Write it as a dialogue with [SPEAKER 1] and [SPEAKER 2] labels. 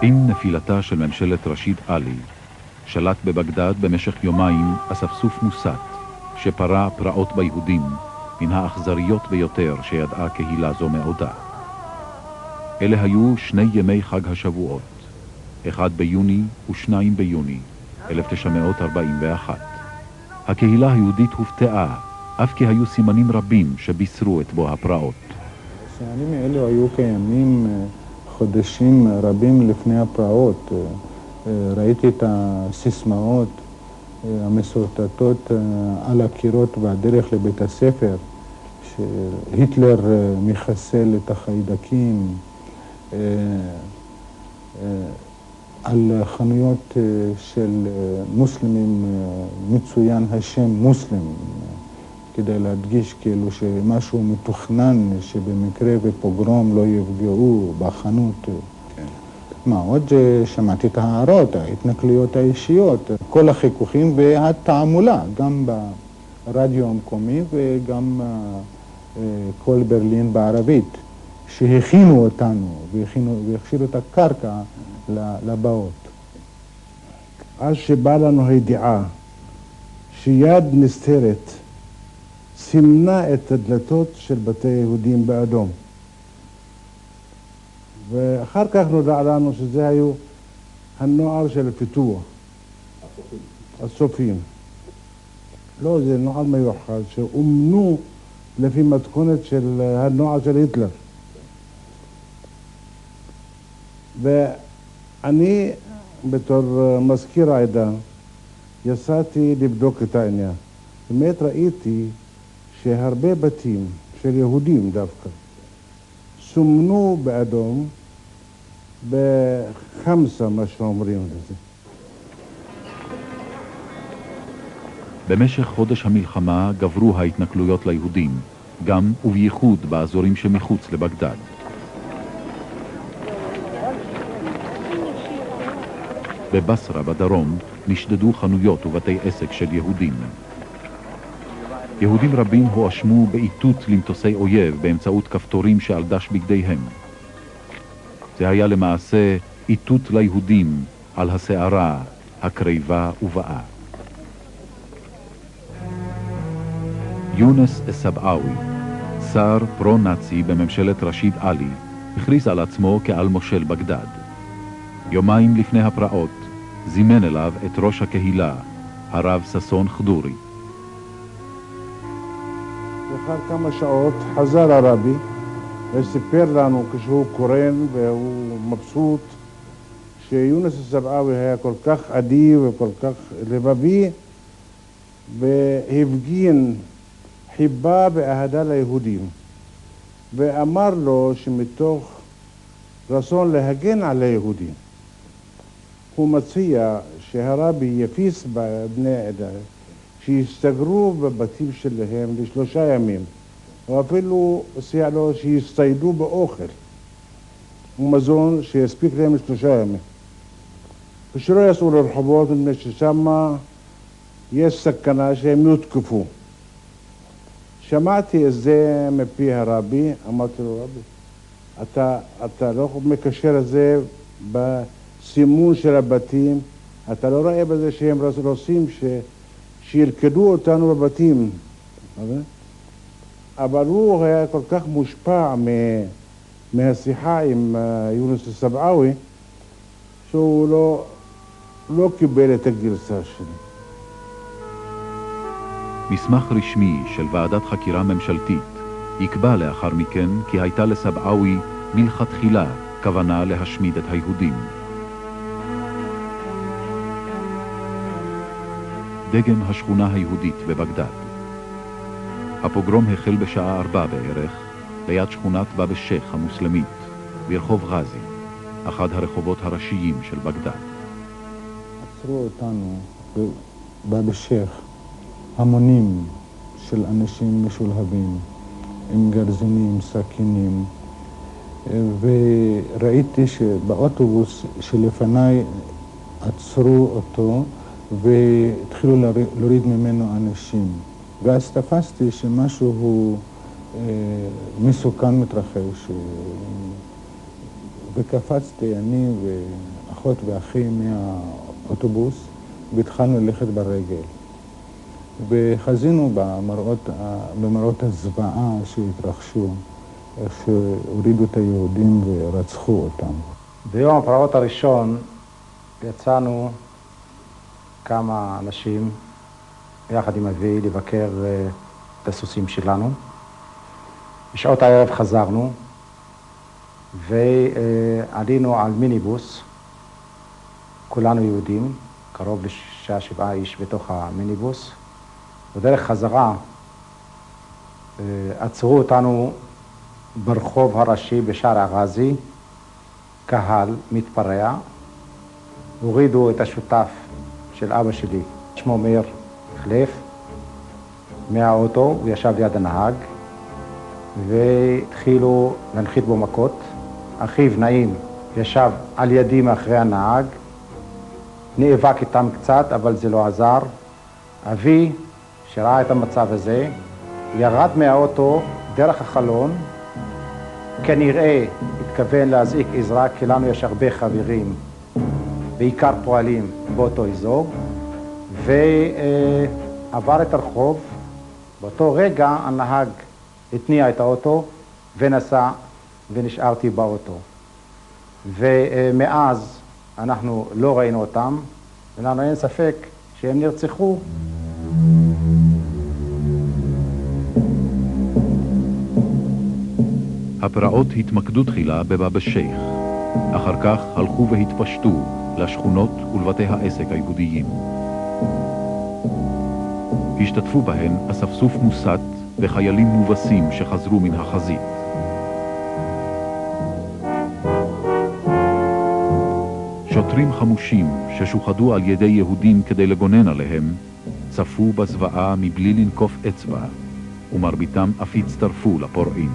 [SPEAKER 1] עם נפילתה של ממשלת רשיד עלי, שלט בבגדד במשך יומיים אספסוף מוסת, שפרע פרעות ביהודים, מן האכזריות ביותר שידעה קהילה זו מעודה. אלה היו 2 ימי חג השבועות, 1 ביוני ו2 ביוני 1941. הקהילה היהודית הופתעה, אף כי היו סימנים רבים שבישרו את בו הפרעות.
[SPEAKER 2] השנים האלו היו קיימים חודשים רבים לפני הפרעות. ראיתי את הסיסמאות המסורטטות על הקירות בדרך לבית הספר, שהיטלר מחסל את החיידקים, על חנויות של מוסלמים מצוין השם מוסלם, כדי להדגיש כאילו שמשהו מתוכנן, שבמקרה ופוגרום לא יפגעו בחנות. מה עוד שמעתי את ההערות, ההתנכלויות האישיות, כל החיכוכים והתעמולה, גם ברדיו המקומי וגם כל ברלין בערבית, שהכינו אותנו והכשירו את הקרקע לבאות.
[SPEAKER 3] אז שבא לנו הידיעה שיד נסתרת סימנה את הדלתות של בתי יהודים באדום. ואחר כך נודע לנו שזה היו הנוער של הפיתוח. הסופים. לא, זה נוער מיוחד שאומנו לפי מתכונת של הנוער של היטלר. ואני בתור מזכיר העדה יצאתי לבדוק את העניין. באמת ראיתי שהרבה בתים של יהודים דווקא סומנו באדום בחמסה, מה שאומרים לזה.
[SPEAKER 1] במשך חודש המלחמה גברו ההתנכלויות ליהודים, גם ובייחוד באזורים שמחוץ לבגדד. בבסרה בדרום נשדדו חנויות ובתי עסק של יהודים. יהודים רבים הואשמו באיתות למטוסי אויב באמצעות כפתורים שעל דש בגדיהם. זה היה למעשה איתות ליהודים על הסערה, הקריבה ובאה. יונס א-סבעאוי, שר פרו-נאצי בממשלת רשיד עלי, הכריז על עצמו כעל מושל בגדד. יומיים לפני הפרעות זימן אליו את ראש הקהילה, הרב ששון חדורי.
[SPEAKER 3] לאחר כמה שעות חזר הרבי וסיפר לנו כשהוא קורן והוא מבסוט שיונס א-סבעאוי היה כל כך עדי וכל כך לבבי והפגין חיבה ואהדה ליהודים, ואמר לו שמתוך רצון להגן על היהודים הוא מציע שהרבי יפיס בבני העדה שיסתגרו בבתים שלהם ל3 ימים, או אפילו הציע לו שיסתיידו באוכל ומזון שיספיק להם ל3 ימים, ושלא יצאו לרחובות מפני ששם יש סכנה שהם יותקפו. שמעתי את זה מפי הרבי, אמרתי לו, רבי, אתה לא מקשר את זה בסימון של הבתים, אתה לא רואה בזה שהם רוצים שילכדו אותנו בבתים. אבל הוא היה כל כך מושפע מהשיחה עם יונס א-סבעאוי, שהוא לא קיבל את הגרסה שלי.
[SPEAKER 1] מסמך רשמי של ועדת חקירה ממשלתית יקבע לאחר מכן כי הייתה לסבעאוי מלכתחילה כוונה להשמיד את היהודים. דגם השכונה היהודית בבגדד. הפוגרום החל בשעה 4 בערך ליד שכונת באב א-שייח המוסלמית ברחוב ג'אזי, אחד הרחובות הראשיים של בגדד.
[SPEAKER 2] עצרו אותנו בבאב א-שייח המונים של אנשים משולהבים עם גרזינים, סכינים, וראיתי שבאוטובוס שלפניי עצרו אותו והתחילו להוריד ממנו אנשים, ואז תפסתי שמשהו מסוכן מתרחש, וקפצתי אני ואחות ואחי מהאוטובוס והתחלנו ללכת ברגל. וחזינו במראות הזוועה שהתרחשו, איך שהורידו את היהודים ורצחו אותם.
[SPEAKER 4] ביום הפרעות הראשון יצאנו כמה אנשים יחד עם אבי לבקר את הסוסים שלנו. בשעות הערב חזרנו ועלינו על מיניבוס, כולנו יהודים, קרוב ל6-7 איש בתוך המיניבוס. בדרך חזרה עצרו אותנו ברחוב הראשי בשער אגאזי, קהל מתפרע, הורידו את השותף של אבא שלי, שמו מאיר חלף, מהאוטו, הוא ישב ליד הנהג, והתחילו להנחית בו מכות. אחיו נעים ישב על ידי מאחרי הנהג, נאבק איתם קצת, אבל זה לא עזר. אבי, שראה את המצב הזה, ירד מהאוטו דרך החלון, כנראה התכוון להזעיק עזרה, כי לנו יש הרבה חברים, בעיקר פועלים באותו אזור, ועבר את הרחוב. באותו רגע הנהג התניע את האוטו ונסע, ונשארתי באוטו. ומאז אנחנו לא ראינו אותם, ולנו אין ספק שהם נרצחו.
[SPEAKER 1] הפרעות התמקדו תחילה בבאב א-שייח, אחר כך הלכו והתפשטו לשכונות ולבתי העסק היהודיים. השתתפו בהן אספסוף מוסת וחיילים מובסים שחזרו מן החזית. שוטרים חמושים ששוחדו על ידי יהודים כדי לגונן עליהם, צפו בזוועה מבלי לנקוף אצבע, ומרביתם אף הצטרפו לפורעים.